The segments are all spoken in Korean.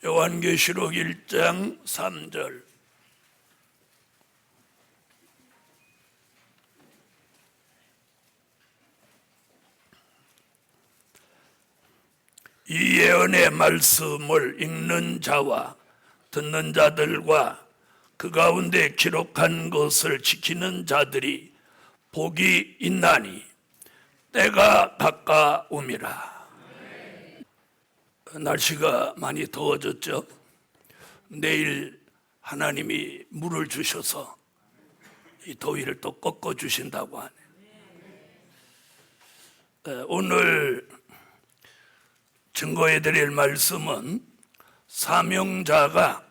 요한계시록 1장 3절. 이 예언의 말씀을 읽는 자와 듣는 자들과 그 가운데 기록한 것을 지키는 자들이 복이 있나니 때가 가까움이라. 날씨가 많이 더워졌죠. 내일 하나님이 물을 주셔서 이 더위를 또 꺾어 주신다고 하네. 오늘 증거해 드릴 말씀은 사명자가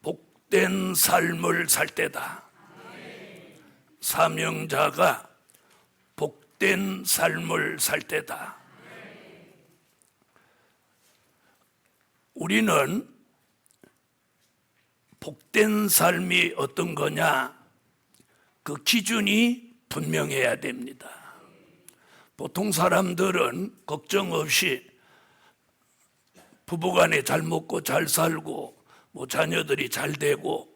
복된 삶을 살 때다. 사명자가 복된 삶을 살 때다. 우리는 복된 삶이 어떤 거냐? 그 기준이 분명해야 됩니다. 보통 사람들은 걱정 없이 부부간에 잘 먹고 잘 살고 자녀들이 잘 되고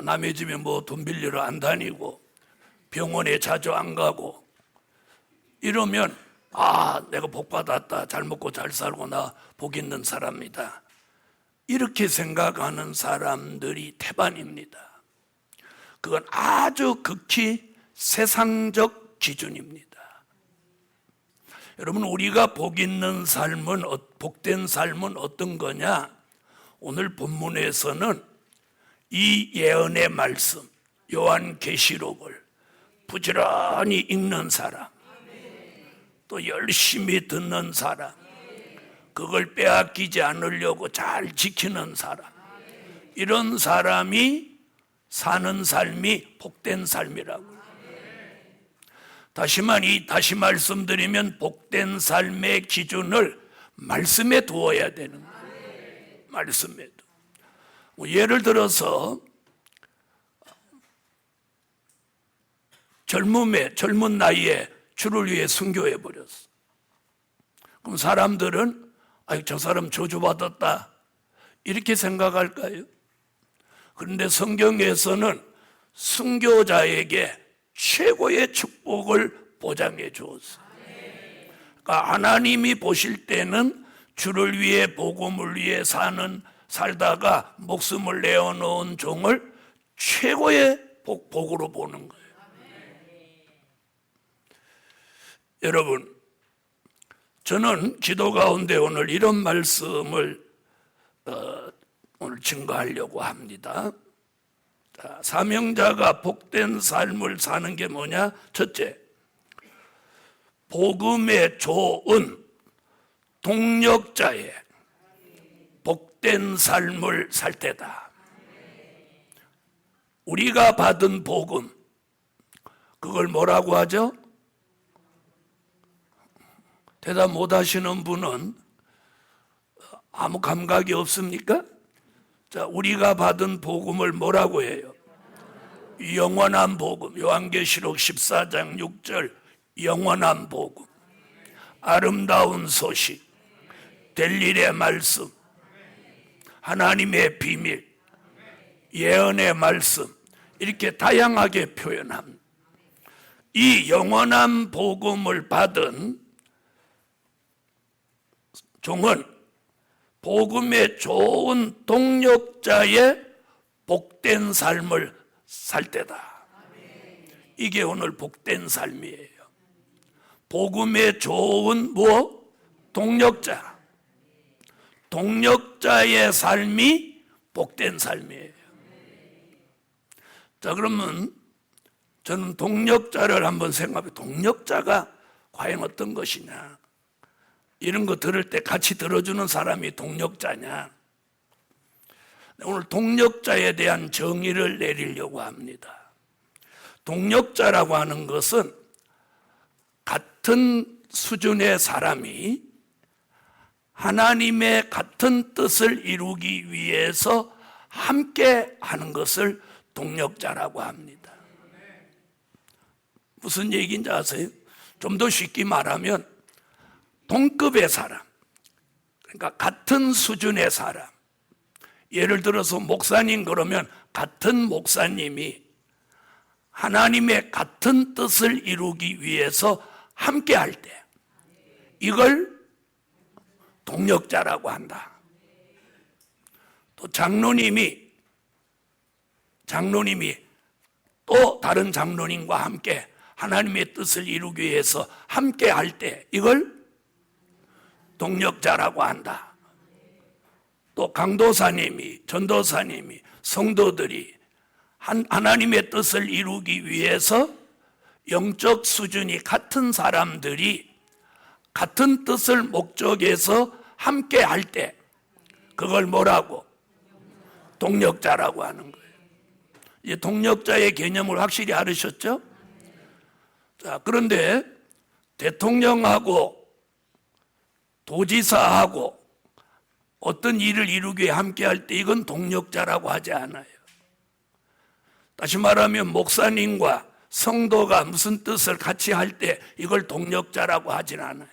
남의 집에 돈 빌리러 안 다니고 병원에 자주 안 가고 이러면 내가 복 받았다, 잘 먹고 잘 살고 나 복 있는 사람이다, 이렇게 생각하는 사람들이 태반입니다. 그건 아주 극히 세상적 기준입니다. 여러분, 우리가 복 있는 삶은, 복된 삶은 어떤 거냐? 오늘 본문에서는 이 예언의 말씀, 요한계시록을 부지런히 읽는 사람, 또 열심히 듣는 사람, 그걸 빼앗기지 않으려고 잘 지키는 사람, 이런 사람이 사는 삶이 복된 삶이라고. 다시 말씀드리면 복된 삶의 기준을 말씀에 두어야 되는 거예요. 말씀에 두. 예를 들어서 젊은 나이에 주를 위해 순교해 버렸어. 그럼 사람들은 저 사람 저주받았다, 이렇게 생각할까요? 그런데 성경에서는 순교자에게 최고의 축복을 보장해 주었어요. 그러니까 하나님이 보실 때는 주를 위해 복음을 위해 살다가 목숨을 내어놓은 종을 최고의 복으로 보는 거예요. 여러분, 저는 기도 가운데 오늘 이런 말씀을 오늘 증거하려고 합니다. 사명자가 복된 삶을 사는 게 뭐냐? 첫째, 복음에 좋은 동력자의 복된 삶을 살 때다. 우리가 받은 복음, 그걸 뭐라고 하죠? 대답 못 하시는 분은 아무 감각이 없습니까? 자, 우리가 받은 복음을 뭐라고 해요? 영원한 복음. 요한계시록 14장 6절, 영원한 복음, 아름다운 소식, 될 일의 말씀, 하나님의 비밀, 예언의 말씀, 이렇게 다양하게 표현합니다. 이 영원한 복음을 받은 종은 복음에 좋은 동력자의 복된 삶을 살 때다. 이게 오늘 복된 삶이에요. 복음에 좋은 동력자. 동력자의 삶이 복된 삶이에요. 자, 그러면 저는 동력자를 한번 생각해. 동력자가 과연 어떤 것이냐? 이런 거 들을 때 같이 들어주는 사람이 동력자냐? 오늘 동력자에 대한 정의를 내리려고 합니다. 동력자라고 하는 것은 같은 수준의 사람이 하나님의 같은 뜻을 이루기 위해서 함께 하는 것을 동력자라고 합니다. 무슨 얘기인지 아세요? 좀 더 쉽게 말하면 동급의 사람, 그러니까 같은 수준의 사람. 예를 들어서 목사님 그러면 같은 목사님이 하나님의 같은 뜻을 이루기 위해서 함께 할 때 이걸 동력자라고 한다. 또 장로님이 또 다른 장로님과 함께 하나님의 뜻을 이루기 위해서 함께 할 때 이걸 동력자라고 한다. 또 강도사님이, 전도사님이, 성도들이 하나님의 뜻을 이루기 위해서 영적 수준이 같은 사람들이 같은 뜻을 목적해서 함께 할 때 그걸 뭐라고? 동력자라고 하는 거예요. 이제 동력자의 개념을 확실히 알으셨죠? 자, 그런데 대통령하고 도지사하고 어떤 일을 이루기 위해 함께 할 때 이건 동력자라고 하지 않아요. 다시 말하면 목사님과 성도가 무슨 뜻을 같이 할 때 이걸 동력자라고 하진 않아요.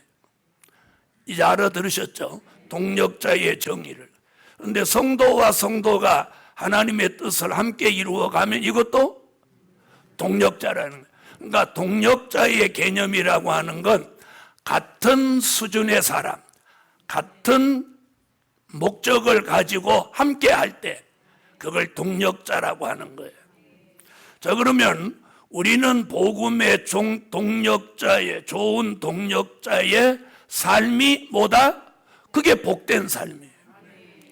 이제 알아들으셨죠? 동력자의 정의를. 그런데 성도와 성도가 하나님의 뜻을 함께 이루어가면 이것도 동력자라는 거예요. 그러니까 동력자의 개념이라고 하는 건 같은 수준의 사람, 같은 목적을 가지고 함께 할 때 그걸 동력자라고 하는 거예요. 자, 그러면 우리는 복음의 동력자의, 좋은 동력자의 삶이 뭐다? 그게 복된 삶이에요.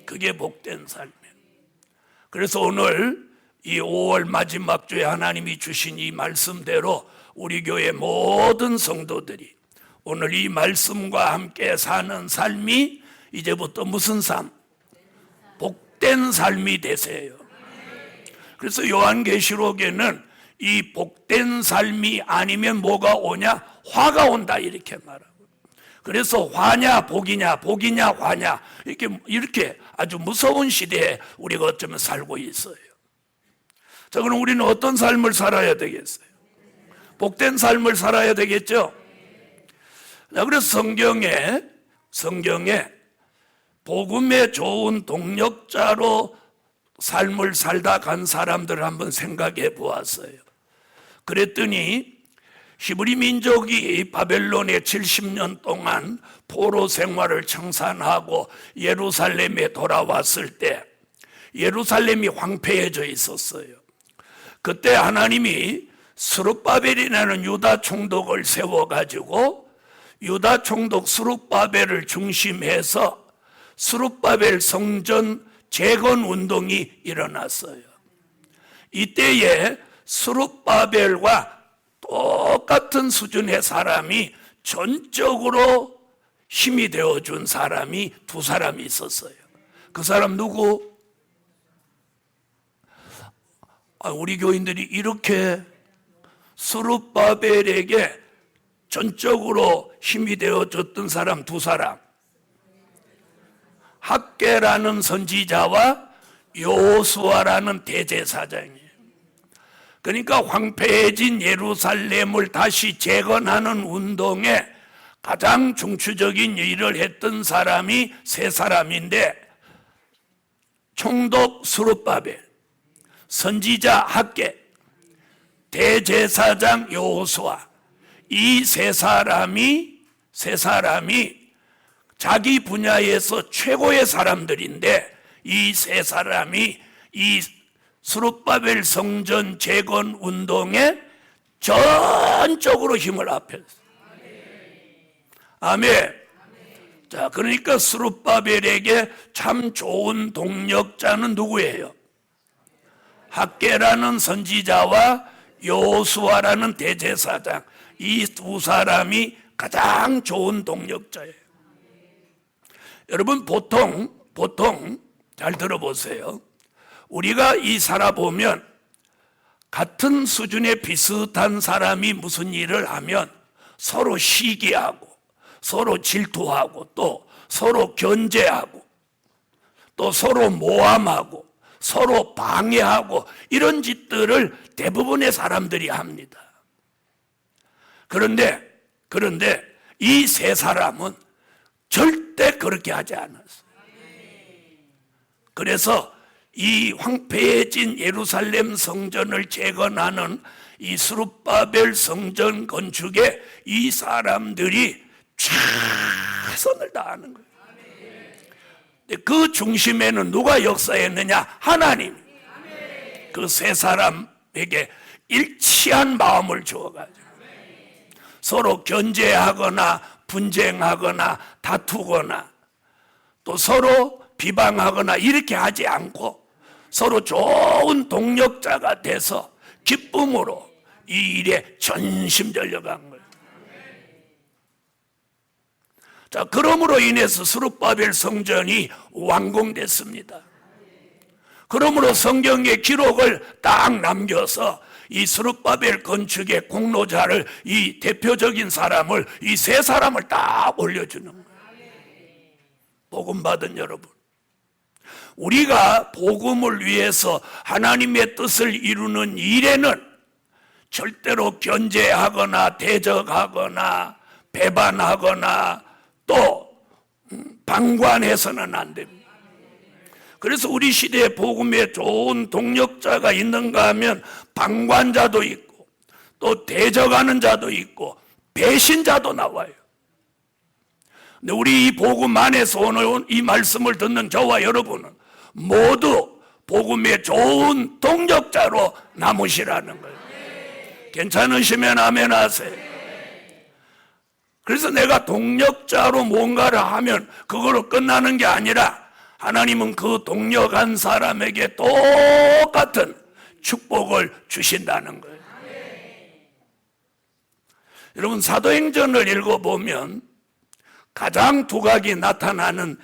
그게 복된 삶이에요. 그래서 오늘 이 5월 마지막 주에 하나님이 주신 이 말씀대로 우리 교회 모든 성도들이 오늘 이 말씀과 함께 사는 삶이 이제부터 무슨 삶? 복된 삶이 되세요. 그래서 요한계시록에는 이 복된 삶이 아니면 뭐가 오냐? 화가 온다 이렇게 말하고. 그래서 화냐 복이냐 복이냐 화냐 이렇게 아주 무서운 시대에 우리가 어쩌면 살고 있어요. 자, 그럼 우리는 어떤 삶을 살아야 되겠어요? 복된 삶을 살아야 되겠죠? 자, 그래서 성경에 복음의 좋은 동력자로 삶을 살다 간 사람들을 한번 생각해 보았어요. 그랬더니 히브리 민족이 바벨론에 70년 동안 포로 생활을 청산하고 예루살렘에 돌아왔을 때 예루살렘이 황폐해져 있었어요. 그때 하나님이 스룹바벨이라는 유다 총독을 세워가지고 유다 총독 스룹바벨을 중심해서 스룹바벨 성전 재건 운동이 일어났어요. 이때에 스룹바벨과 똑같은 수준의 사람이 전적으로 힘이 되어준 사람이 두 사람이 있었어요. 그 사람 누구? 우리 교인들이 이렇게 스룹바벨에게 전적으로 힘이 되어줬던 사람 두 사람, 학개라는 선지자와 여호수아라는 대제사장이에요. 그러니까 황폐해진 예루살렘을 다시 재건하는 운동에 가장 중추적인 일을 했던 사람이 세 사람인데 총독 스룹바벨, 선지자 학개, 대제사장 여호수아, 이 세 사람이 자기 분야에서 최고의 사람들인데 이 세 사람이 이 스룹바벨 성전 재건 운동에 전적으로 힘을 합했어요. 아멘. 자, 그러니까 스룹바벨에게 참 좋은 동력자는 누구예요? 학개라는 선지자와 여호수아라는 대제사장, 이 두 사람이 가장 좋은 동력자예요. 여러분 보통 잘 들어보세요. 우리가 이 살아보면 같은 수준의 비슷한 사람이 무슨 일을 하면 서로 시기하고 서로 질투하고 또 서로 견제하고 또 서로 모함하고 서로 방해하고 이런 짓들을 대부분의 사람들이 합니다. 그런데 이 세 사람은 절대 그렇게 하지 않았어요. 그래서 이 황폐해진 예루살렘 성전을 재건하는 이 스룹바벨 성전 건축에 이 사람들이 최선을 다하는 거예요. 그 중심에는 누가 역사했느냐? 하나님. 그 세 사람에게 일치한 마음을 주어가지고 서로 견제하거나 분쟁하거나 다투거나 또 서로 비방하거나 이렇게 하지 않고 서로 좋은 동력자가 돼서 기쁨으로 이 일에 전심전력한 거예요. 자, 그러므로 인해서 스룹바벨 성전이 완공됐습니다. 그러므로 성경의 기록을 딱 남겨서 이 스룹바벨 건축의 공로자를, 이 대표적인 사람을, 이 세 사람을 딱 올려주는 거예요. 복음 받은 여러분, 우리가 복음을 위해서 하나님의 뜻을 이루는 일에는 절대로 견제하거나 대적하거나 배반하거나 또 방관해서는 안 됩니다. 그래서 우리 시대에 복음에 좋은 동력자가 있는가 하면 방관자도 있고 또 대적하는 자도 있고 배신자도 나와요. 근데 우리 이 복음 안에서 오늘 이 말씀을 듣는 저와 여러분은 모두 복음의 좋은 동력자로 남으시라는 거예요. 괜찮으시면 아멘 하세요. 그래서 내가 동력자로 뭔가를 하면 그걸로 끝나는 게 아니라 하나님은 그 동력한 사람에게 똑같은 축복을 주신다는 거예요. 여러분, 사도행전을 읽어보면 가장 두각이 나타나는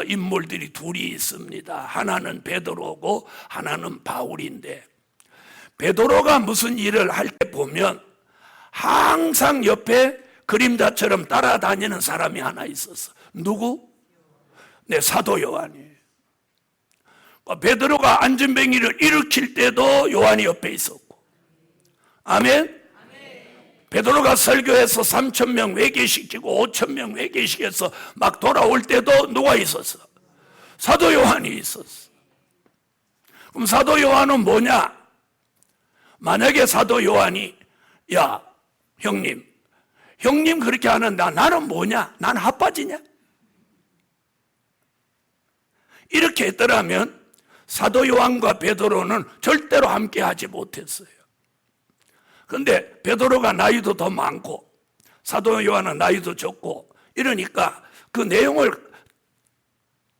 인물들이 둘이 있습니다. 하나는 베드로고 하나는 바울인데, 베드로가 무슨 일을 할 때 보면 항상 옆에 그림자처럼 따라다니는 사람이 하나 있었어. 누구? 네, 사도 요한이에요. 베드로가 안전뱅이를 일으킬 때도 요한이 옆에 있었고, 아멘? 베드로가 설교해서 3,000명 회개시키고 5,000명 회개시켜서 막 돌아올 때도 누가 있었어? 사도 요한이 있었어. 그럼 사도 요한은 뭐냐? 만약에 사도 요한이, 야, 형님 그렇게 하는데 나는 뭐냐? 난 핫바지냐? 이렇게 했더라면 사도 요한과 베드로는 절대로 함께 하지 못했어요. 그런데 베드로가 나이도 더 많고 사도 요한은 나이도 적고 이러니까 그 내용을,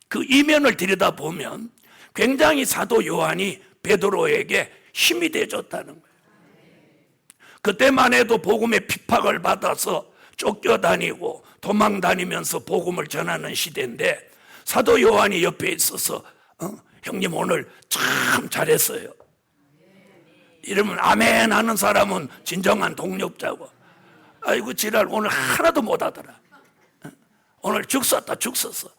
그 이면을 들여다보면 굉장히 사도 요한이 베드로에게 힘이 돼줬다는 거예요. 그때만 해도 복음의 핍박을 받아서 쫓겨다니고 도망다니면서 복음을 전하는 시대인데 사도 요한이 옆에 있어서 형님 오늘 참 잘했어요. 이러면 아멘 하는 사람은 진정한 동력자고, 아이고 지랄 오늘 하나도 못 하더라, 오늘 죽 썼다 죽 썼어,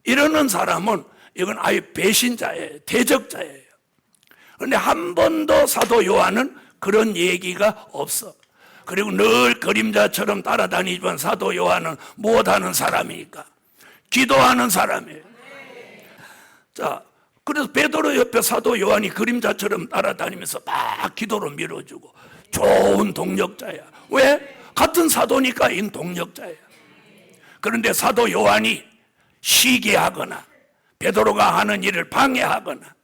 이러는 사람은 이건 아예 배신자예요. 대적자예요. 그런데 한 번도 사도 요한은 그런 얘기가 없어. 그리고 늘 그림자처럼 따라다니지만 사도 요한은 무엇하는 사람이니까? 기도하는 사람이에요. 자, 그래서 베드로 옆에 사도 요한이 그림자처럼 따라다니면서 막 기도로 밀어주고 좋은 동력자야. 왜? 같은 사도니까 인 동력자야. 그런데 사도 요한이 시기하거나 베드로가 하는 일을 방해하거나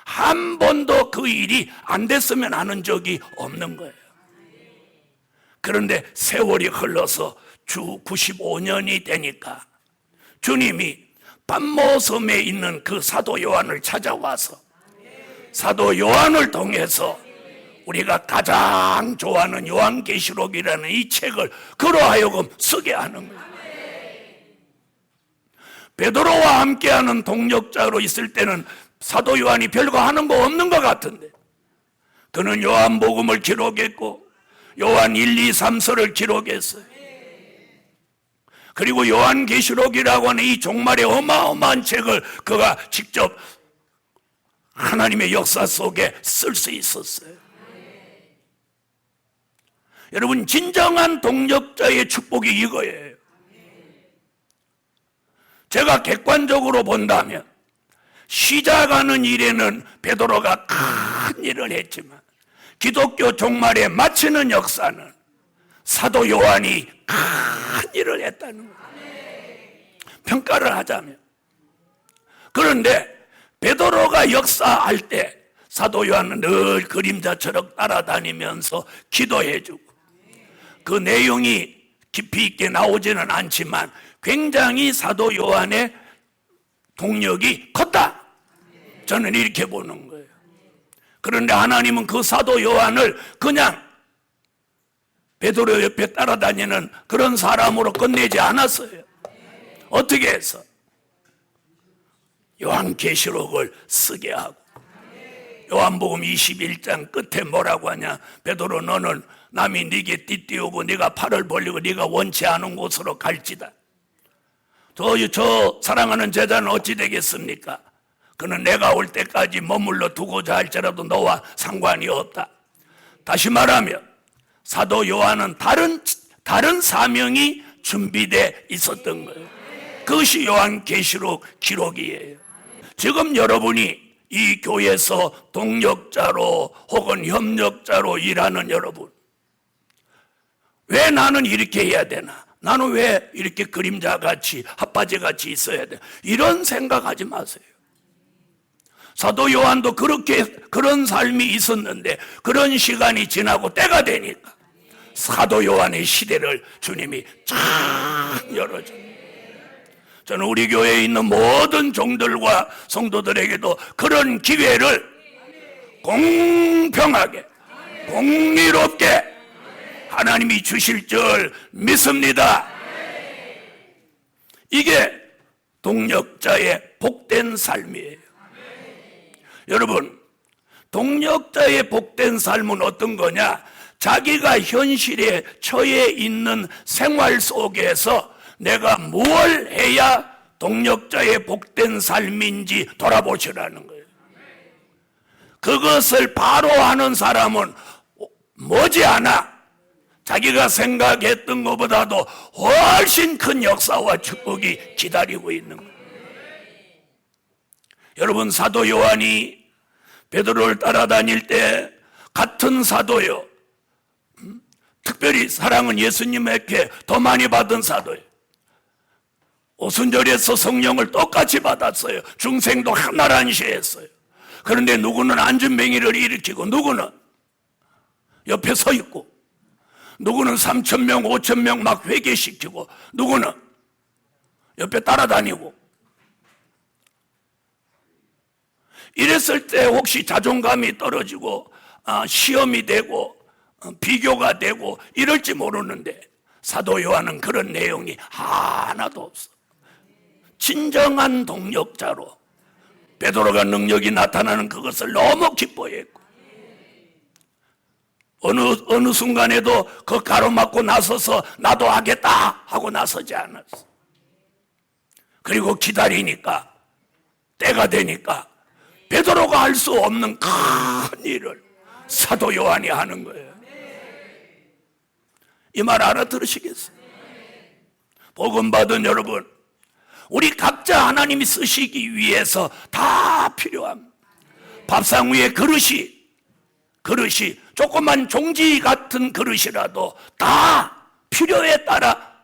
한 번도 그 일이 안 됐으면 하는 적이 없는 거예요. 그런데 세월이 흘러서 주 95년이 되니까 주님이 pat모섬에 있는 그 사도 요한을 찾아와서 사도 요한을 통해서 우리가 가장 좋아하는 요한계시록이라는 이 책을 그로 하여금 쓰게 하는 거예요. 베드로와 함께하는 동력자로 있을 때는 사도 요한이 별거 하는 거 없는 것 같은데 그는 요한복음을 기록했고 요한 1, 2, 3서를 기록했어요. 그리고 요한계시록이라고 하는 이 종말의 어마어마한 책을 그가 직접 하나님의 역사 속에 쓸 수 있었어요. 여러분, 진정한 동력자의 축복이 이거예요. 제가 객관적으로 본다면 시작하는 일에는 베드로가 큰 일을 했지만 기독교 종말에 마치는 역사는 사도 요한이 큰 일을 했다는 거예요. 평가를 하자면. 그런데 베드로가 역사할 때 사도 요한은 늘 그림자처럼 따라다니면서 기도해주고, 그 내용이 깊이 있게 나오지는 않지만 굉장히 사도 요한의 동력이 컸다, 저는 이렇게 보는 거예요. 그런데 하나님은 그 사도 요한을 그냥 베드로 옆에 따라다니는 그런 사람으로 끝내지 않았어요. 어떻게 해서? 요한계시록을 쓰게 하고, 요한복음 21장 끝에 뭐라고 하냐? 베드로, 너는 남이 네게 띠띠우고 네가 팔을 벌리고 네가 원치 않은 곳으로 갈지다. 저 사랑하는 제자는 어찌 되겠습니까? 그는 내가 올 때까지 머물러 두고자 할지라도 너와 상관이 없다. 다시 말하면 사도 요한은 다른 사명이 준비되어 있었던 거예요. 그것이 요한계시록 기록이에요. 지금 여러분이 이 교회에서 동력자로 혹은 협력자로 일하는 여러분, 왜 나는 이렇게 해야 되나? 나는 왜 이렇게 그림자같이 핫바지같이 있어야 돼? 이런 생각하지 마세요. 사도 요한도 그런 삶이 있었는데 그런 시간이 지나고 때가 되니까 사도 요한의 시대를 주님이 쫙 열어줍니다. 저는 우리 교회에 있는 모든 종들과 성도들에게도 그런 기회를 공평하게, 공의롭게 하나님이 주실 줄 믿습니다. 이게 동력자의 복된 삶이에요. 여러분, 동력자의 복된 삶은 어떤 거냐? 자기가 현실에 처해 있는 생활 속에서 내가 무엇을 해야 동력자의 복된 삶인지 돌아보시라는 거예요. 그것을 바로 하는 사람은 머지않아 자기가 생각했던 것보다도 훨씬 큰 역사와 축복이 기다리고 있는 거예요. 여러분, 사도 요한이 베드로를 따라다닐 때 같은 사도요, 특별히 사랑은 예수님에게 더 많이 받은 사도예요. 오순절에서 성령을 똑같이 받았어요. 중생도 하나란시 했어요. 그런데 누구는 안전뱅이를 일으키고, 누구는 옆에 서 있고, 누구는 3,000명, 5,000명 막 회개시키고, 누구는 옆에 따라다니고. 이랬을 때 혹시 자존감이 떨어지고 시험이 되고 비교가 되고 이럴지 모르는데, 사도 요한은 그런 내용이 하나도 없어. 진정한 동력자로 베드로가 능력이 나타나는 그것을 너무 기뻐했고, 어느 순간에도 그 가로막고 나서서 나도 하겠다 하고 나서지 않았어. 그리고 기다리니까, 때가 되니까 베드로가 할 수 없는 큰 일을 사도 요한이 하는 거예요. 이 말 알아들으시겠어요? 복음 받은 여러분, 우리 각자 하나님이 쓰시기 위해서 다 필요합니다. 밥상 위에 그릇이 조그만 종지 같은 그릇이라도 다 필요에 따라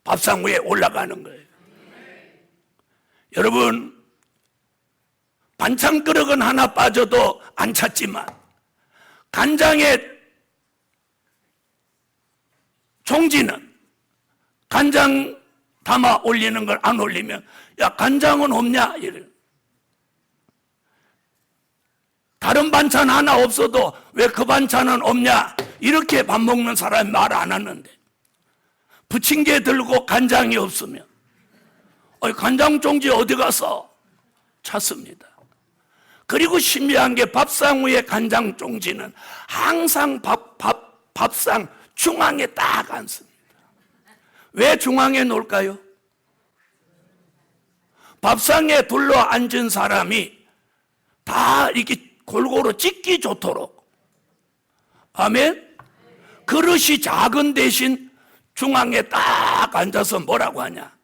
밥상 위에 올라가는 거예요. 여러분, 반찬 그릇은 하나 빠져도 안 찾지만 간장에 종지는 간장 담아 올리는 걸 안 올리면, 야, 간장은 없냐? 이래. 다른 반찬 하나 없어도 왜 그 반찬은 없냐? 이렇게 밥 먹는 사람이 말 안 하는데, 부침개 들고 간장이 없으면 간장 종지 어디 가서 찾습니다. 그리고 신기한 게 밥상 위에 간장 종지는 항상 밥상 중앙에 딱 앉습니다. 왜 중앙에 놓을까요? 밥상에 둘러 앉은 사람이 다 이렇게 골고루 찍기 좋도록. 아멘? 그릇이 작은 대신 중앙에 딱 앉아서 뭐라고 하냐?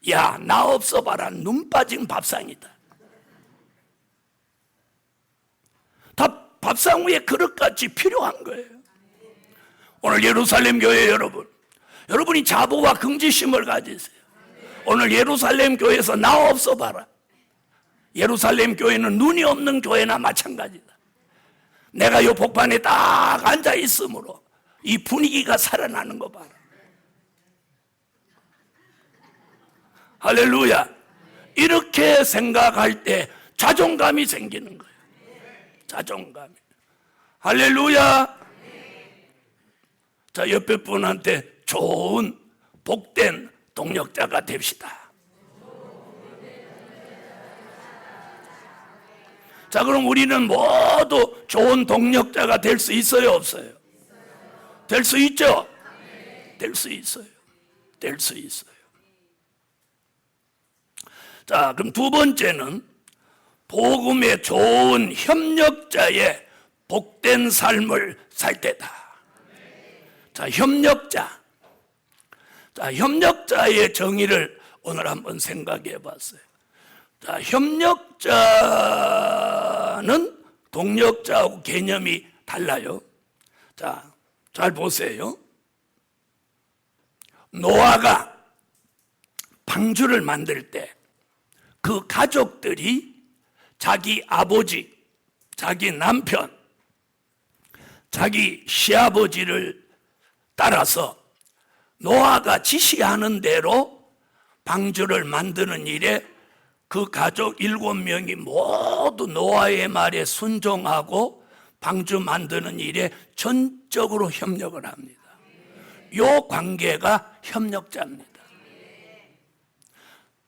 야, 나 없어 봐라. 눈 빠진 밥상이다. 다 밥상 위에 그릇같이 필요한 거예요. 오늘 예루살렘 교회 여러분, 여러분이 자부와 긍지심을 가지세요. 오늘 예루살렘 교회에서 나 없어 봐라. 예루살렘 교회는 눈이 없는 교회나 마찬가지다. 내가 이 복판에 딱 앉아 있으므로 이 분위기가 살아나는 거 봐라. 할렐루야. 이렇게 생각할 때 자존감이 생기는 거예요. 자존감이. 할렐루야. 자, 옆에 분한테 좋은 복된 동력자가 됩시다. 자, 그럼 우리는 모두 좋은 동력자가 될 수 있어요, 없어요? 될 수 있죠? 될 수 있어요. 될 수 있어요. 자, 그럼 두 번째는 복음의 좋은 협력자의 복된 삶을 살 때다. 자, 협력자. 자, 협력자의 정의를 오늘 한번 생각해 봤어요. 자, 협력자는 동력자하고 개념이 달라요. 자, 잘 보세요. 노아가 방주를 만들 때 그 가족들이 자기 아버지, 자기 남편, 자기 시아버지를 따라서 노아가 지시하는 대로 방주를 만드는 일에 그 가족 7명이 모두 노아의 말에 순종하고 방주 만드는 일에 전적으로 협력을 합니다. 이 관계가 협력자입니다.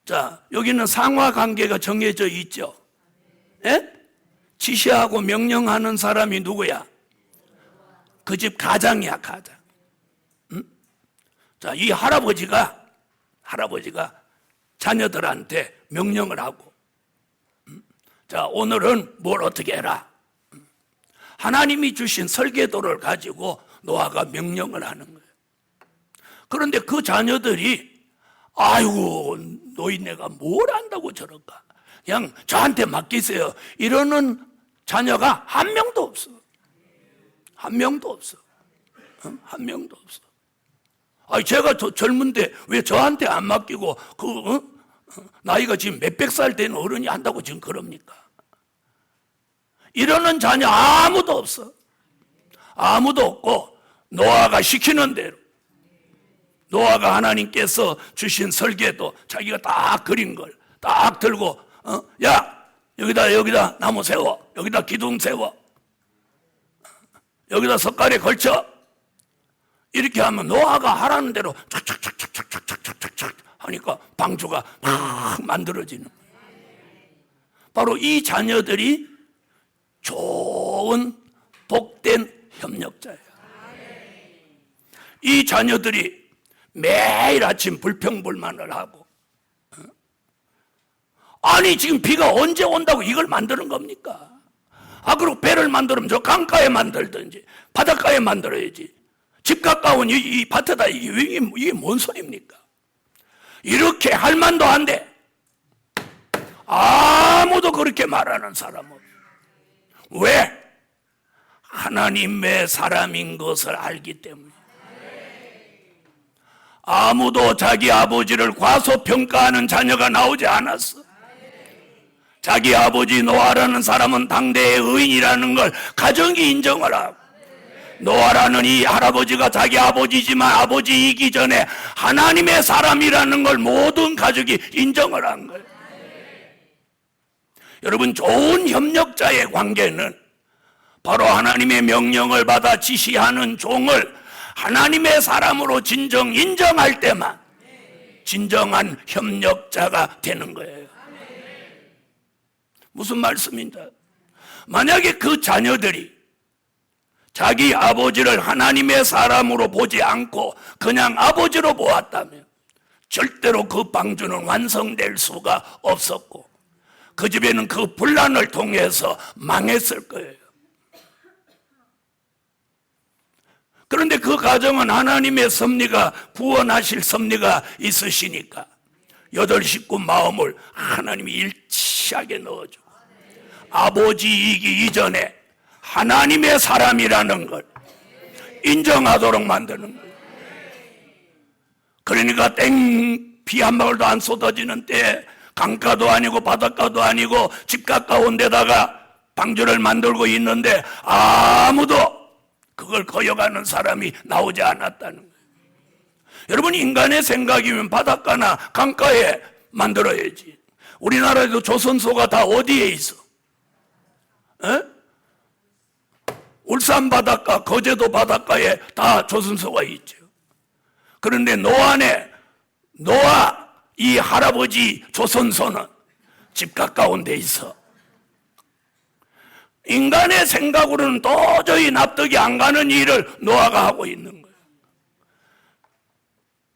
자, 여기는 상하 관계가 정해져 있죠. 예? 지시하고 명령하는 사람이 누구야? 그 집 가장이야, 가장. 자, 이 할아버지가 자녀들한테 명령을 하고, 자, 오늘은 뭘 어떻게 해라. 하나님이 주신 설계도를 가지고 노아가 명령을 하는 거예요. 그런데 그 자녀들이 아이고, 노인네가 뭘 안다고 저럴까? 그냥 저한테 맡기세요. 이러는 자녀가 한 명도 없어. 한 명도 없어. 한 명도 없어. 아니, 제가 젊은데 왜 저한테 안 맡기고 나이가 지금 몇백 살 된 어른이 한다고 지금 그럽니까? 이러는 자녀 아무도 없어. 아무도 없고 노아가 시키는 대로, 노아가 하나님께서 주신 설계도 자기가 딱 그린 걸 딱 들고 야, 여기다 나무 세워, 여기다 기둥 세워, 여기다 석가래 걸쳐. 이렇게 하면 노아가 하라는 대로 착착착착착착착착 하니까 방주가 막 만들어지는 거예요. 바로 이 자녀들이 좋은 복된 협력자예요. 이 자녀들이 매일 아침 불평불만을 하고, 아니 지금 비가 언제 온다고 이걸 만드는 겁니까? 그리고 배를 만들면 저 강가에 만들든지 바닷가에 만들어야지. 집 가까운 이 밭에다 이게 뭔 소리입니까? 이렇게 할 만도 한데 아무도 그렇게 말하는 사람은 왜? 하나님의 사람인 것을 알기 때문에. 아무도 자기 아버지를 과소평가하는 자녀가 나오지 않았어. 자기 아버지 노아라는 사람은 당대의 의인이라는 걸 가정이 인정을 하고, 노아라는 이 할아버지가 자기 아버지지만 아버지이기 전에 하나님의 사람이라는 걸 모든 가족이 인정을 한 거예요. 여러분, 좋은 협력자의 관계는 바로 하나님의 명령을 받아 지시하는 종을 하나님의 사람으로 진정 인정할 때만 진정한 협력자가 되는 거예요. 무슨 말씀인가? 만약에 그 자녀들이 자기 아버지를 하나님의 사람으로 보지 않고 그냥 아버지로 보았다면 절대로 그 방주는 완성될 수가 없었고 그 집에는 그 분란을 통해서 망했을 거예요. 그런데 그 가정은 하나님의 섭리가, 구원하실 섭리가 있으시니까 여덟 식구 마음을 하나님이 일치하게 넣어주고 아버지이기 이전에 하나님의 사람이라는 걸 인정하도록 만드는 거예요. 그러니까 비 한 방울도 안 쏟아지는 때, 강가도 아니고 바닷가도 아니고 집 가까운 데다가 방주를 만들고 있는데 아무도 그걸 거역하는 사람이 나오지 않았다는 거예요. 여러분, 인간의 생각이면 바닷가나 강가에 만들어야지. 우리나라에도 조선소가 다 어디에 있어? 에? 울산 바닷가, 거제도 바닷가에 다 조선소가 있죠. 그런데 노아 이 할아버지 조선소는 집 가까운 데 있어. 인간의 생각으로는 도저히 납득이 안 가는 일을 노아가 하고 있는 거예요.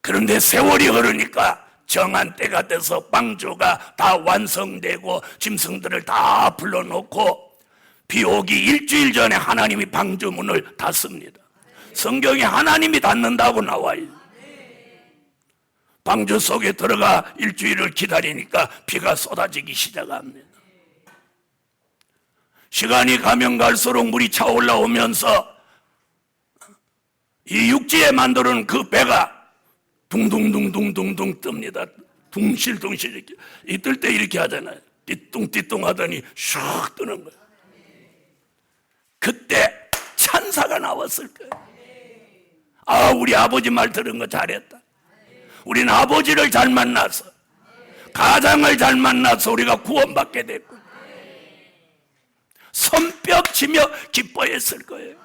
그런데 세월이 흐르니까 정한 때가 돼서 방주가 다 완성되고 짐승들을 다 불러놓고 비 오기 일주일 전에 하나님이 방주 문을 닫습니다. 성경에 하나님이 닫는다고 나와요. 방주 속에 들어가 일주일을 기다리니까 비가 쏟아지기 시작합니다. 시간이 가면 갈수록 물이 차올라오면서 이 육지에 만드는 그 배가 둥둥둥둥둥둥 뜹니다. 둥실둥실 이렇게. 이뜰 때 이렇게 하잖아요. 띠뚱띠뚱 하더니 슉 뜨는 거예요. 그때 찬사가 나왔을 거예요. 아, 우리 아버지 말 들은 거 잘했다. 우리는 아버지를 잘 만나서, 가장을 잘 만나서 우리가 구원받게 됐고, 손뼉치며 기뻐했을 거예요.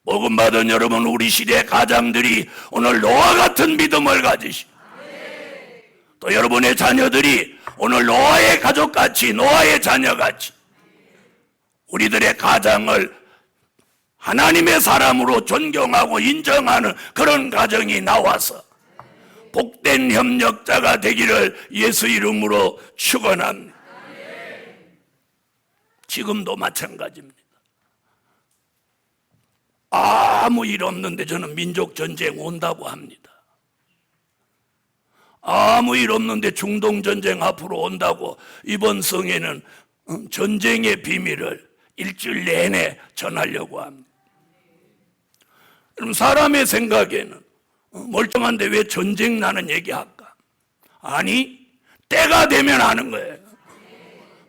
복음 받은 여러분, 우리 시대 가장들이 오늘 노아 같은 믿음을 가지시고, 또 여러분의 자녀들이 오늘 노아의 가족같이, 노아의 자녀같이 우리들의 가장을 하나님의 사람으로 존경하고 인정하는 그런 가정이 나와서 복된 협력자가 되기를 예수 이름으로 축원합니다. 지금도 마찬가지입니다. 아무 일 없는데 저는 민족전쟁 온다고 합니다. 아무 일 없는데 중동전쟁 앞으로 온다고 이번 성에는 전쟁의 비밀을 일주일 내내 전하려고 합니다. 그럼 사람의 생각에는 멀쩡한데 왜 전쟁 나는 얘기할까? 아니, 때가 되면 하는 거예요.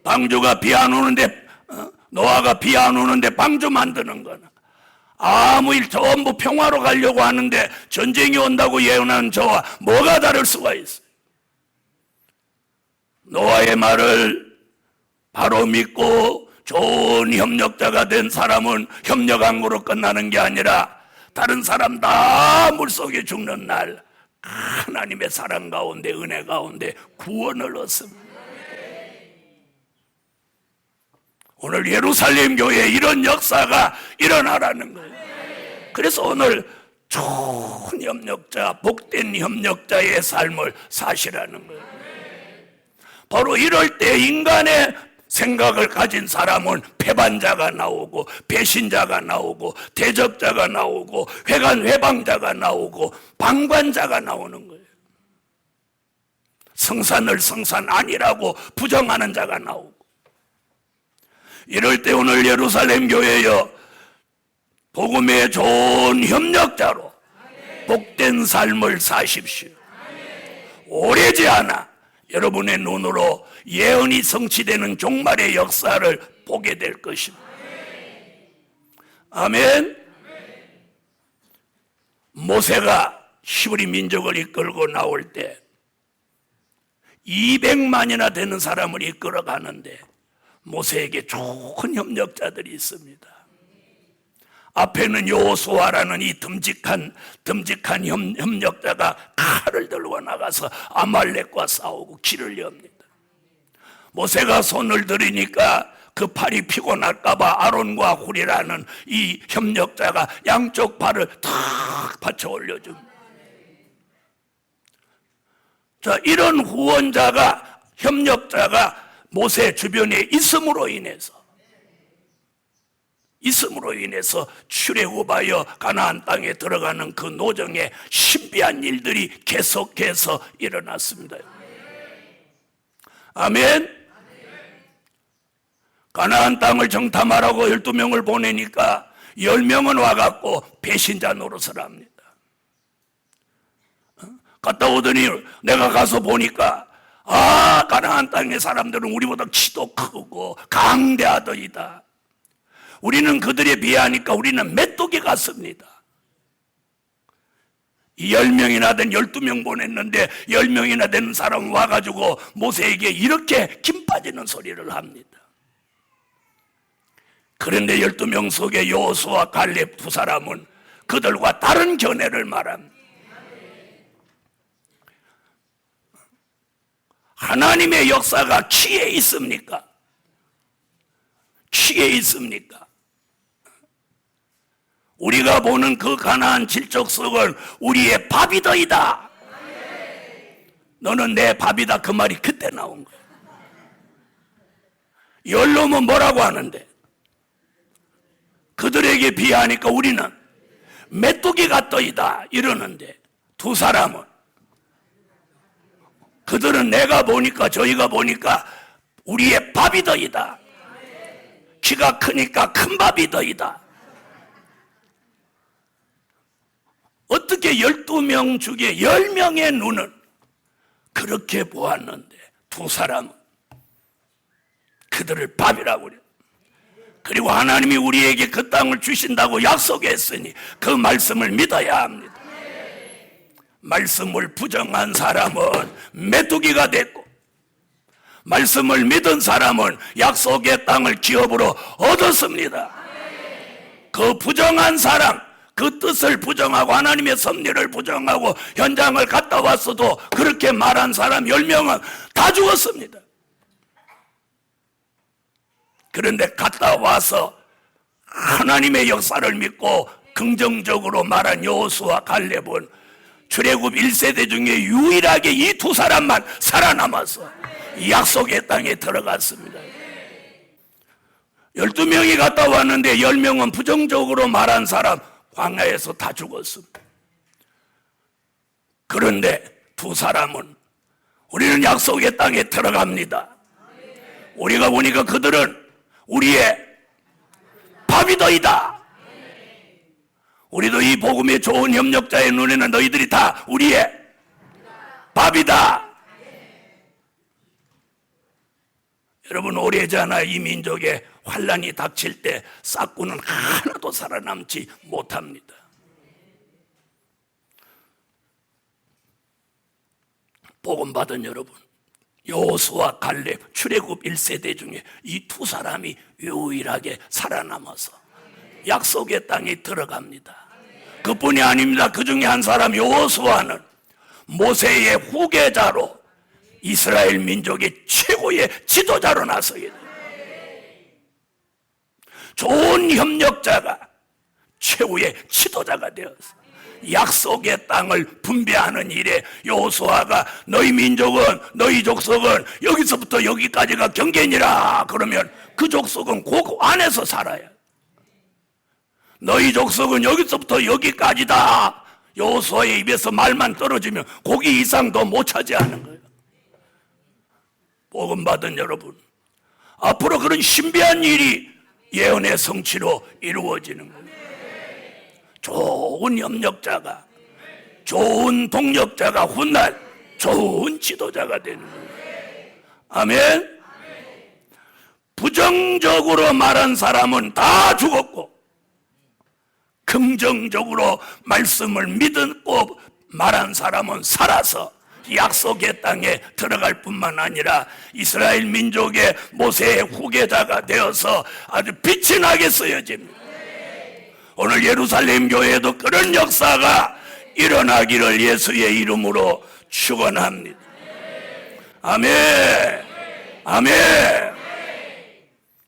방주가 비 안 오는데, 노아가 비 안 오는데 방주 만드는 거나, 아무 일 전부 평화로 가려고 하는데 전쟁이 온다고 예언하는 저와 뭐가 다를 수가 있어요? 노아의 말을 바로 믿고 좋은 협력자가 된 사람은 협력한 거로 끝나는 게 아니라 다른 사람 다 물속에 죽는 날 하나님의 사랑 가운데, 은혜 가운데 구원을 얻습니다. 오늘 예루살렘 교회에 이런 역사가 일어나라는 거예요. 그래서 오늘 좋은 협력자, 복된 협력자의 삶을 사시라는 거예요. 바로 이럴 때 인간의 생각을 가진 사람은 배반자가 나오고, 배신자가 나오고, 대적자가 나오고, 회방자가 나오고, 방관자가 나오는 거예요. 성산을 성산 아니라고 부정하는 자가 나오고. 이럴 때 오늘 예루살렘 교회여, 복음의 좋은 협력자로 복된 삶을 사십시오. 오래지 않아 여러분의 눈으로 예언이 성취되는 종말의 역사를 보게 될 것입니다. 아멘. 모세가 히브리 민족을 이끌고 나올 때 200만이나 되는 사람을 이끌어 가는데 모세에게 좋은 협력자들이 있습니다. 앞에는 여호수아라는 이 듬직한 협력자가 칼을 들고 나가서 아말렉과 싸우고 길을 엽니다. 모세가 손을 들이니까 그 팔이 피곤할까봐 아론과 훌이라는 이 협력자가 양쪽 팔을 탁 받쳐 올려줍니다. 자, 이런 후원자가, 협력자가 모세 주변에 있음으로 인해서 있음으로 인해서 출애굽하여 가나안 땅에 들어가는 그 노정에 신비한 일들이 계속해서 일어났습니다. 아멘. 가나안 땅을 정탐하라고 12명을 보내니까 10명은 와갖고 배신자 노릇을 합니다. 갔다 오더니 내가 가서 보니까 가나안 땅의 사람들은 우리보다 키도 크고 강대하더이다. 우리는 그들에 비하니까 우리는 메뚜기 같습니다. 10명이나 된 12명 보냈는데 10명이나 되는 사람 와가지고 모세에게 이렇게 김 빠지는 소리를 합니다. 그런데 12명 속에 여호수아 갈렙 두 사람은 그들과 다른 견해를 말합니다. 하나님의 역사가 키에 있습니까? 키에 있습니까? 우리가 보는 그 가나안 질적석은 우리의 밥이더이다. 너는 내 밥이다, 그 말이 그때 나온 거야. 열놈은 뭐라고 하는데? 그들에게 비하니까 우리는 메뚜기 같더이다 이러는데, 두 사람은 그들은 내가 보니까 저희가 보니까 우리의 밥이더이다. 키가 크니까 큰 밥이더이다. 어떻게 12명 중에 10명의 눈은 그렇게 보았는데 두 사람은 그들을 밥이라고 그래요. 그리고 하나님이 우리에게 그 땅을 주신다고 약속했으니 그 말씀을 믿어야 합니다. 말씀을 부정한 사람은 메뚜기가 됐고, 말씀을 믿은 사람은 약속의 땅을 기업으로 얻었습니다. 그 부정한 사람, 그 뜻을 부정하고 하나님의 섭리를 부정하고 현장을 갔다 왔어도 그렇게 말한 사람 10명은 다 죽었습니다. 그런데 갔다 와서 하나님의 역사를 믿고 긍정적으로 말한 여호수아 갈렙은 출애굽 1세대 중에 유일하게 이 두 사람만 살아남아서 약속의 땅에 들어갔습니다. 12명이 갔다 왔는데 10명은 부정적으로 말한 사람 광야에서 다 죽었습니다. 그런데 두 사람은 우리는 약속의 땅에 들어갑니다. 우리가 보니까 그들은 우리의 밥이더이다. 우리도 이 복음의 좋은 협력자의 눈에는 너희들이 다 우리의 밥이다. 여러분, 오래전에 이 민족에 환란이 닥칠 때 싹구는 하나도 살아남지 못합니다. 복음 받은 여러분, 여호수아 갈렙 출애굽 1세대 중에 이 두 사람이 유일하게 살아남아서 약속의 땅에 들어갑니다. 그뿐이 아닙니다. 그 중에 한 사람 여호수아는 모세의 후계자로 이스라엘 민족의 최고의 지도자로 나서게 됩니다. 좋은 협력자가 최후의 지도자가 되었어. 약속의 땅을 분배하는 일에 여호수아가 너희 민족은, 너희 족속은 여기서부터 여기까지가 경계니라 그러면 그 족속은 그 안에서 살아야, 너희 족속은 여기서부터 여기까지다 여호수아의 입에서 말만 떨어지면 거기 이상 더 못 차지하는 거예요. 복음 받은 여러분, 앞으로 그런 신비한 일이 예언의 성취로 이루어지는 거예요. 좋은 협력자가, 좋은 동력자가 훗날 좋은 지도자가 되는 거예요. 아멘. 부정적으로 말한 사람은 다 죽었고, 긍정적으로 말씀을 믿고 말한 사람은 살아서 약속의 땅에 들어갈 뿐만 아니라 이스라엘 민족의 모세의 후계자가 되어서 아주 빛이 나게 쓰여집니다. 오늘 예루살렘 교회에도 그런 역사가 일어나기를 예수의 이름으로 축원합니다. 아멘. 아멘.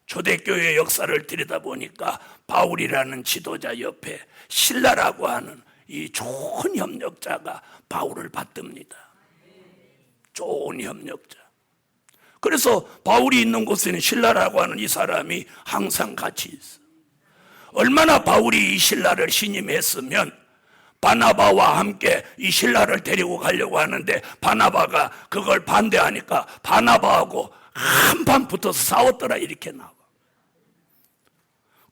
초대교회 역사를 들여다보니까 바울이라는 지도자 옆에 신라라고 하는 이 좋은 협력자가 바울을 받듭니다. 좋은 협력자. 그래서 바울이 있는 곳에는 신라라고 하는 이 사람이 항상 같이 있어. 얼마나 바울이 이 신라를 신임했으면 바나바와 함께 이 신라를 데리고 가려고 하는데 바나바가 그걸 반대하니까 바나바하고 한판 붙어서 싸웠더라 이렇게 나와.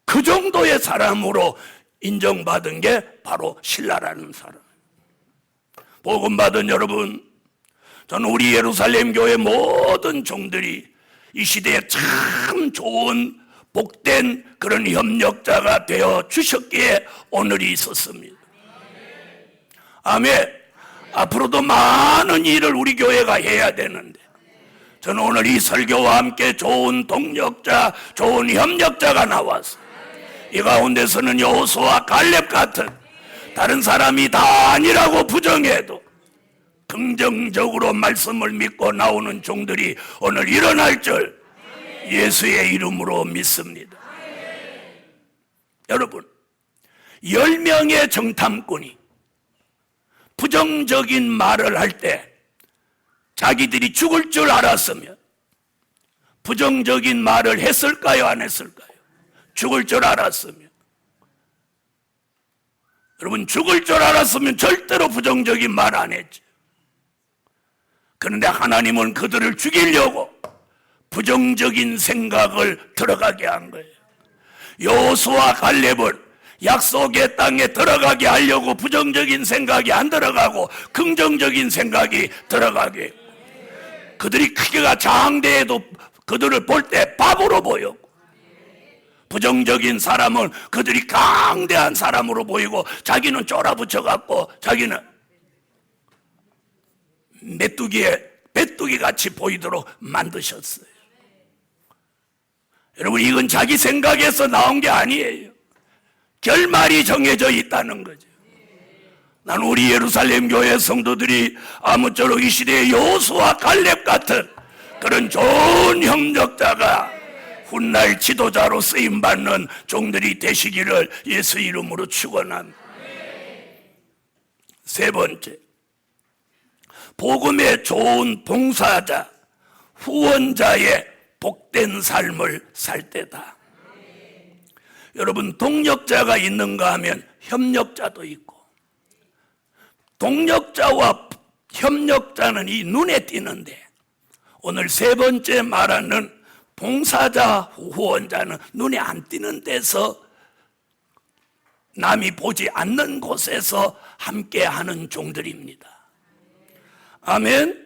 그 정도의 사람으로 인정받은 게 바로 신라라는 사람. 복음받은 여러분, 저는 우리 예루살렘 교회 모든 종들이 이 시대에 참 좋은 복된 그런 협력자가 되어 주셨기에 오늘이 있었습니다. 아멘. 앞으로도 많은 일을 우리 교회가 해야 되는데 저는 오늘 이 설교와 함께 좋은 동력자, 좋은 협력자가 나왔어요. 이 가운데서는 여호수아 갈렙 같은 다른 사람이 다 아니라고 부정해도 긍정적으로 말씀을 믿고 나오는 종들이 오늘 일어날 줄 예수의 이름으로 믿습니다. 여러분, 10명의 정탐꾼이 부정적인 말을 할 때 자기들이 죽을 줄 알았으면 부정적인 말을 했을까요? 안 했을까요? 죽을 줄 알았으면. 여러분, 죽을 줄 알았으면 절대로 부정적인 말 안 했죠. 그런데 하나님은 그들을 죽이려고 부정적인 생각을 들어가게 한 거예요. 여호수아 갈렙을 약속의 땅에 들어가게 하려고 부정적인 생각이 안 들어가고 긍정적인 생각이 들어가게 했고, 그들이 크기가 장대해도 그들을 볼 때 바보로 보였고, 부정적인 사람은 그들이 강대한 사람으로 보이고 자기는 쫄아붙여갖고 자기는 메뚜기 같이 보이도록 만드셨어요. 여러분, 이건 자기 생각에서 나온 게 아니에요. 결말이 정해져 있다는 거죠. 나는 우리 예루살렘 교회 성도들이 아무쪼록 이 시대의 여호수아 갈렙 같은 그런 좋은 협력자가 훗날 지도자로 쓰임받는 종들이 되시기를 예수 이름으로 축원합니다. 세 번째, 복음의 좋은 봉사자, 후원자의 복된 삶을 살 때다. 여러분, 동력자가 있는가 하면 협력자도 있고, 동력자와 협력자는 이 눈에 띄는데 오늘 세 번째 말하는 봉사자, 후원자는 눈에 안 띄는 데서 남이 보지 않는 곳에서 함께하는 종들입니다. 아멘.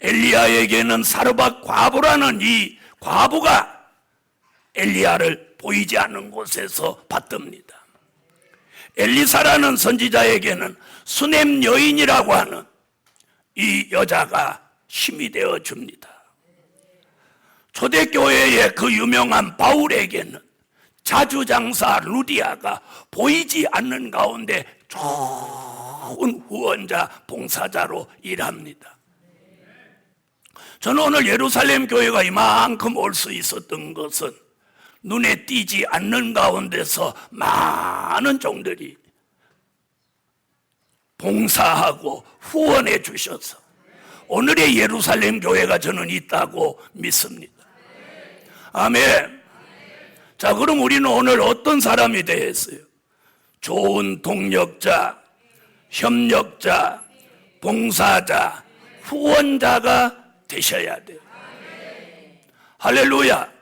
엘리야에게는 사르밧 과부라는 이 과부가 엘리야를 보이지 않는 곳에서 받듭니다. 엘리사라는 선지자에게는 수넴 여인이라고 하는 이 여자가 힘이 되어 줍니다. 초대교회의 그 유명한 바울에게는 자주장사 루디아가 보이지 않는 가운데 좋은 후원자, 봉사자로 일합니다. 저는 오늘 예루살렘 교회가 이만큼 올 수 있었던 것은 눈에 띄지 않는 가운데서 많은 종들이 봉사하고 후원해 주셔서 오늘의 예루살렘 교회가 저는 있다고 믿습니다. 아멘. 자, 그럼 우리는 오늘 어떤 사람이 되었어요? 좋은 동력자, 협력자, 봉사자, 후원자가 되셔야 돼요. 할렐루야.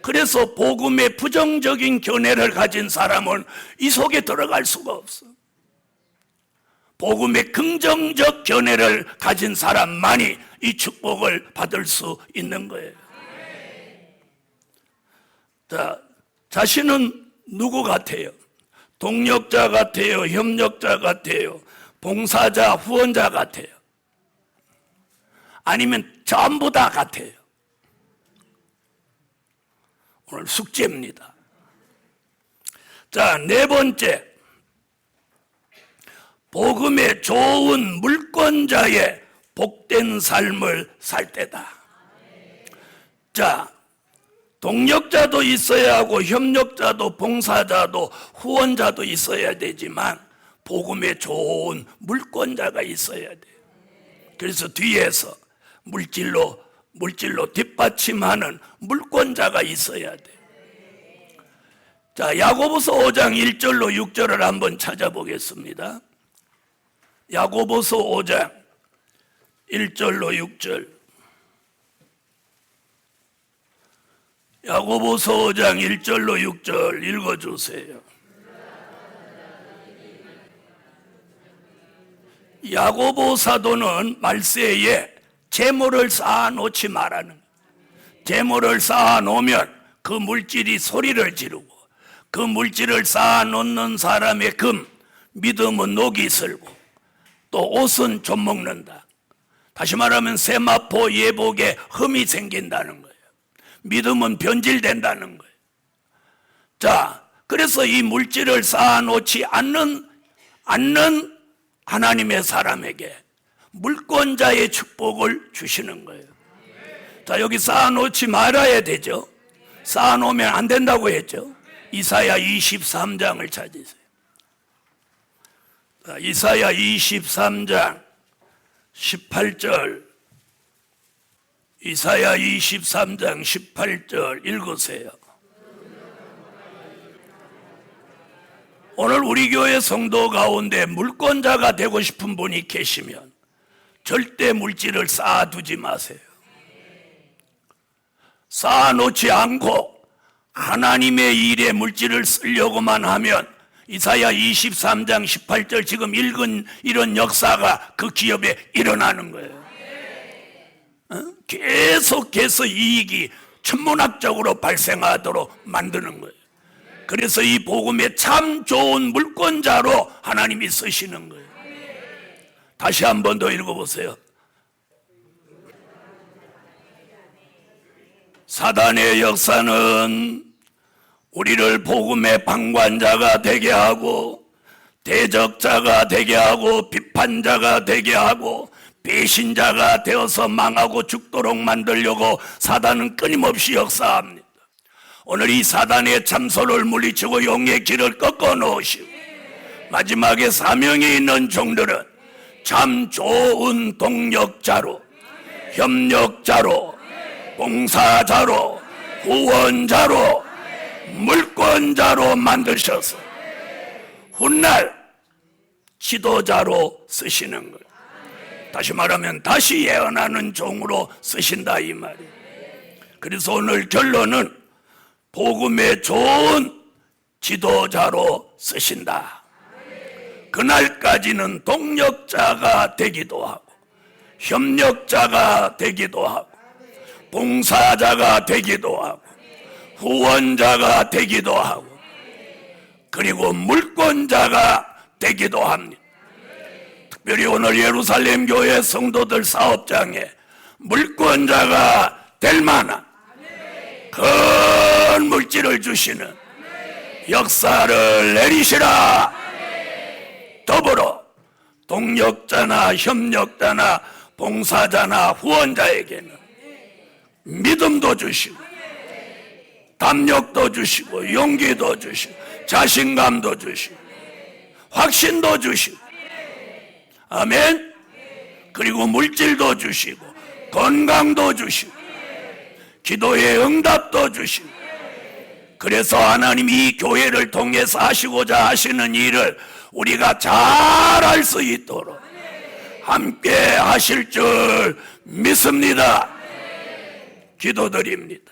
그래서 복음의 부정적인 견해를 가진 사람은 이 속에 들어갈 수가 없어. 복음의 긍정적 견해를 가진 사람만이 이 축복을 받을 수 있는 거예요. 자, 자신은 누구 같아요? 동력자 같아요? 협력자 같아요? 봉사자, 후원자 같아요? 아니면 전부 다 같아요? 오늘 숙제입니다. 자, 네 번째, 복음의 좋은 물권자의 복된 삶을 살 때다. 자, 동력자도 있어야 하고 협력자도 봉사자도 후원자도 있어야 되지만 복음의 좋은 물권자가 있어야 돼요. 그래서 뒤에서 물질로 뒷받침하는 물권자가 있어야 돼요. 자, 야고보서 5장 1절로 6절을 한번 찾아보겠습니다. 야고보서 5장 1절로 6절. 야고보서 5장 1절로 6절 읽어주세요. 야고보 사도는 말세에 재물을 쌓아놓지 말라는 거예요. 재물을 쌓아놓으면 그 물질이 소리를 지르고 그 물질을 쌓아놓는 사람의 믿음은 녹이 슬고 또 옷은 좀 먹는다. 다시 말하면 세마포 예복에 흠이 생긴다는 거예요. 믿음은 변질된다는 거예요. 자, 그래서 이 물질을 쌓아놓지 않는 하나님의 사람에게 물권자의 축복을 주시는 거예요. 자, 여기 쌓아놓지 말아야 되죠. 쌓아놓으면 안 된다고 했죠. 이사야 23장을 찾으세요. 자, 이사야 23장 18절. 이사야 23장 18절 읽으세요. 오늘 우리 교회 성도 가운데 물권자가 되고 싶은 분이 계시면 절대 물질을 쌓아두지 마세요. 쌓아놓지 않고 하나님의 일에 물질을 쓰려고만 하면 이사야 23장 18절 지금 읽은 이런 역사가 그 기업에 일어나는 거예요. 계속해서 이익이 천문학적으로 발생하도록 만드는 거예요. 그래서 이 복음에 참 좋은 물권자로 하나님이 쓰시는 거예요. 다시 한 번 더 읽어보세요. 사단의 역사는 우리를 복음의 방관자가 되게 하고 대적자가 되게 하고 비판자가 되게 하고 배신자가 되어서 망하고 죽도록 만들려고 사단은 끊임없이 역사합니다. 오늘 이 사단의 참소를 물리치고 용의 길을 꺾어 놓으시고 마지막에 사명이 있는 종들은 참 좋은 동력자로 협력자로 봉사자로 후원자로 물권자로 만드셔서 훗날 지도자로 쓰시는 거예요. 다시 말하면 다시 예언하는 종으로 쓰신다 이 말이에요. 그래서 오늘 결론은 복음의 좋은 지도자로 쓰신다. 그날까지는 동력자가 되기도 하고 협력자가 되기도 하고 봉사자가 되기도 하고 후원자가 되기도 하고 그리고 물권자가 되기도 합니다. 특별히 오늘 예루살렘 교회 성도들 사업장에 물권자가 될 만한 큰 물질을 주시는 역사를 내리시라. 더불어 동력자나 협력자나 봉사자나 후원자에게는 믿음도 주시고 담력도 주시고 용기도 주시고 자신감도 주시고 확신도 주시고 아멘. 그리고 물질도 주시고 건강도 주시고 기도의 응답도 주시고 그래서 하나님이 이 교회를 통해서 하시고자 하시는 일을 우리가 잘 알 수 있도록 함께 하실 줄 믿습니다. 기도드립니다.